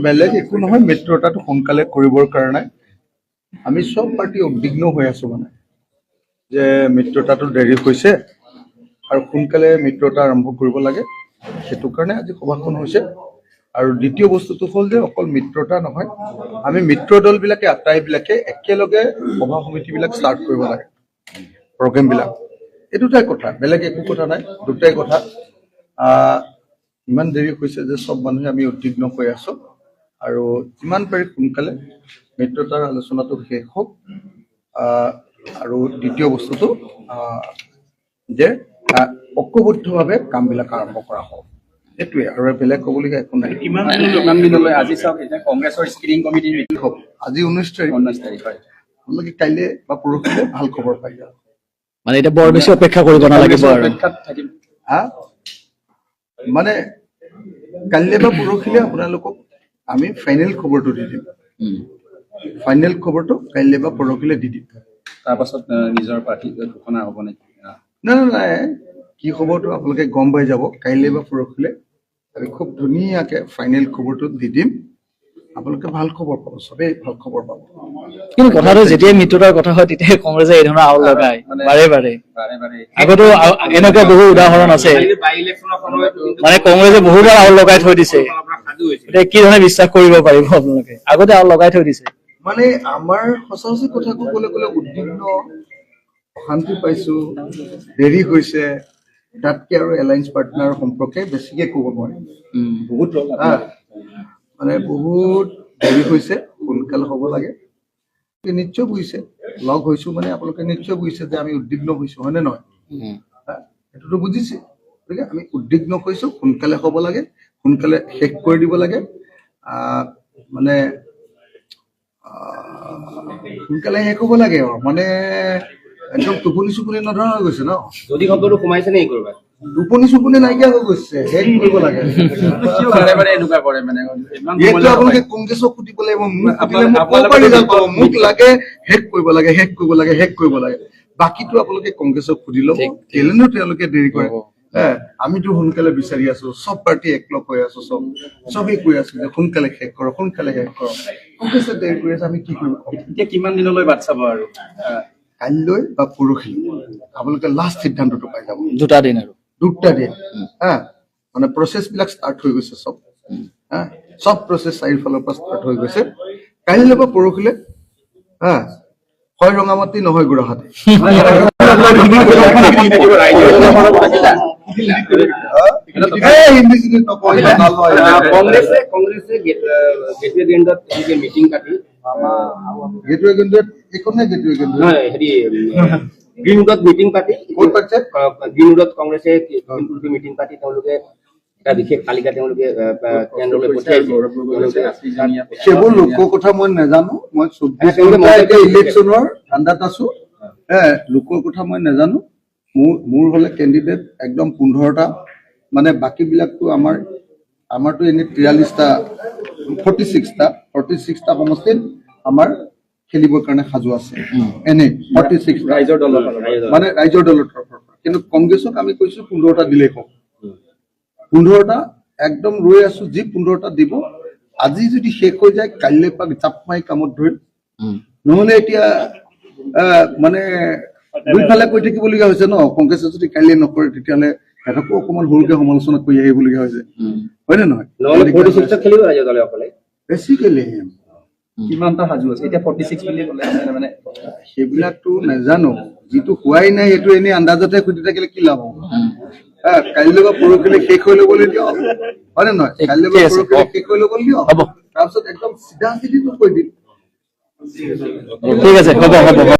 বেলেগ একো নহয়, মিত্ৰতাটো সোনকালে কৰিবৰ কাৰণে আমি চব পাৰ্টি উদ্বিগ্ন হৈ আছো মানে যে মিত্ৰতাটো দেৰি হৈছে আৰু সোনকালে মিত্ৰতা আৰম্ভ কৰিব লাগে। সেইটো কাৰণে আজি সভাখন হৈছে। আৰু দ্বিতীয় বস্তুটো হ'ল যে অকল মিত্ৰতা নহয়, আমি মিত্ৰ দলবিলাকে আটাইবিলাকে একেলগে সভা সমিতিবিলাক ষ্টাৰ্ট কৰিব লাগে, প্ৰগ্ৰেমবিলাক। এই দুটাই কথা, বেলেগ একো কথা নাই, দুটাই কথা। ইমান দেৰি হৈছে যে চব মানুহে আমি উদ্বিগ্ন হৈ আছো আৰু যিমান পাৰি সোনকালে মিত্ৰতাৰ আলোচনাটো শেষ হওক। আৰু দ্বিতীয় বস্তুটো যে ঐক্যবদ্ধভাৱে কামবিলাক আৰম্ভ কৰা হওক, এইটোৱে। আৰু বেলেগ ক'বলগীয়া একো নাই। কিমান দিনলৈ আজি চাওক, এতিয়া কংগ্ৰেছৰ স্ক্ৰিনিং কমিটিৰ মিটিং হ'ব আজি 19 তাৰিখ। হয়। আপোনালোকে কাইলৈ বা পৰহিলে ভাল খবৰ পাই যাব। মানে এতিয়া বৰ বেছি অপেক্ষা কৰিব নালাগিব আৰু অপেক্ষাত থাকিম। মানে কাইলৈ বা পৰহিলে আপোনালোকক আমি ফাইনেল খবৰটো দি দিম। ফাইনেল খবৰটো কাইলৈ বা পৰহিলে দি দিম। তাৰপাছত নিজৰ প্ৰাৰ্থী ঘোষণা হ'ব নেকি? নাই, কি খবৰটো আপোনালোকে গম পাই যাব কাইলৈ বা পৰহিলে। আমি খুব ধুনীয়াকে ফাইনেল খবৰটো দি দিম। আপোনালোকে ভাল খবৰ পাব, চবেই ভাল খবৰ পাব। কিন্তু কথাটো যেতিয়াই মিত্ৰতাৰ কথা হয় তেতিয়াই কংগ্ৰেছে এই ধৰণৰ আউল লগায় বাৰে বাৰে। আগতো এনেকুৱা বহু উদাহৰণ আছে, মানে কংগ্ৰেছে বহুবাৰ আউল লগাই থৈ দিছে। এতিয়া কি ধৰণে বিশ্বাস কৰিব পাৰিব আপোনালোকে? আগতে আউল লগাই থৈ দিছে। মানে আমাৰ সঁচা কথা ক'বলৈ গ'লে উদ্বিগ্ন, অশান্তি পাইছো, দেৰি হৈছে। তাতকে আৰু এলায়েন্স পাৰ্টনাৰ সম্পৰ্কে বেছিকে ক'ব নোৱাৰিম। বহুত মানে বহুত দেৰি হৈছে, সোনকালে হ'ব লাগে। নিশ্চয় বুজিছে, লগ হৈছো মানে আপোনালোকে নিশ্চয় বুজিছে যে আমি উদ্বিগ্ন হৈছো, হয়নে নহয়? সেইটোতো বুজিছে। গতিকে আমি উদ্বিগ্ন হৈছো, সোনকালে হ'ব লাগে, সোনকালে শেষ কৰি দিব লাগে। মানে সোনকালে শেষ হ'ব লাগে আৰু মানে একদম টোপনি চুপনি নধৰা হৈ গৈছে ন। যদি শব্দটো সোমাইছে নেকি কৰবাত? টোপনি চুপনি নাইকিয়া হৈ গৈছে, শেষ কৰিব লাগে। এনেকুৱা কৰে মানে আপোনালোকে কংগ্ৰেছক সুধিব লাগিব, মোক লাগে শেষ কৰিব লাগে, শেষ কৰিব লাগে, শেষ কৰিব লাগে। বাকীটো আপোনালোকে কংগ্ৰেছক সুধি ল'ব, কেলেনো তেওঁলোকে দেৰি কৰে। আমিতো সোনকালে বিচাৰি আছো, চব পাৰ্টি একলগ হৈ আছো, চবেই কৈ আছো যে সোনকালে শেষ কৰক, সোনকালে শেষ কৰক। কংগ্ৰেছে দেৰি কৰি আছে, আমি কি কৰিব? এতিয়া কিমান দিনলৈ বাট চাব আৰু? কাইলৈ বা পৰহিলৈ আপোনালোকে লাষ্ট সিদ্ধান্তটো পাই যাব। 2টা দিন আৰু 2টা দিন। মানে প্ৰচেছ বিলাক ষ্টাৰ্ট হৈ গৈছে চব। চব প্ৰচেছ চাৰিওফালৰ পৰা ষ্টাৰ্ট হৈ গৈছে। কাইলৈ বা পৰহিলৈ হয় ৰঙামাটি, নহয় গুৱাহাটী। কংগ্ৰেছে মিটিং পাতি গেটৱে কেন্দ্ৰত এইখনে গেটৱে কেন্দ্ৰ হেৰি গ্ৰীণউডত মিটিং পাতি, ক'ত পাতিছে? গ্ৰীণউডত কংগ্ৰেছে মিটিং পাতি তেওঁলোকে এটা বিশেষ তালিকা তেওঁলোকে কেন্দ্ৰলৈ পঠিয়াইছে। সেইবোৰ লোকৰ কথা মই নাজানো, মই ইলেকশ্যনৰ ঠাণ্ডাত আছো। লোকৰ কথা মই নাজানো। মোৰ হলে কেণ্ডিডেট একদম 15টা, মানে বাকী বিলাকতো আমাৰতো এনেই 43টা, 46টা সমষ্টিত আমাৰ খেলিবৰ কাৰণে সাজু আছে। এনেই 46 ৰাইজৰ দলৰ মানে ৰাইজৰ দলৰ তৰফৰ পৰা। কিন্তু কংগ্ৰেছক আমি কৈছো 15টা দিলেই হওক। 15টা একদম ৰৈ আছো, যি 15টা দিব। আজি যদি শেষ হৈ যায় কাইলৈ পাক জাপ মাৰি কামত ধৰিম। নহলে এতিয়া মানে দুইফালে কৈ থাকিবলগীয়া হৈছে ন। কংগ্ৰেছে যদি কাইলৈ নকৰে তেতিয়াহ'লে সিহঁতকো অকণমান সৰুকে সমালোচনা কৰি আহিবলগীয়া হৈছে, হয় নে নহয়? বেছিকেলি কিমানটা সাজু আছে এতিয়া? 46 বুলি ক'লে মানে সেইবিলাকতো নাজানো, যিটো হোৱাই নাই সেইটো এনেই আন্দাজতে সুধি থাকিলে কি লাভ হ'ব? কাইলৈ বা পৰহিলৈ শেষ হৈ ল'বলৈ দিয়ক, হয় নে নহয়? কাইলৈ বা পৰহিলৈ শেষ হৈ ল'বলৈ দিয়ক, তাৰপিছত একদম চিধা চিধিটো কৈ দিম। ঠিক আছে, হ'ব।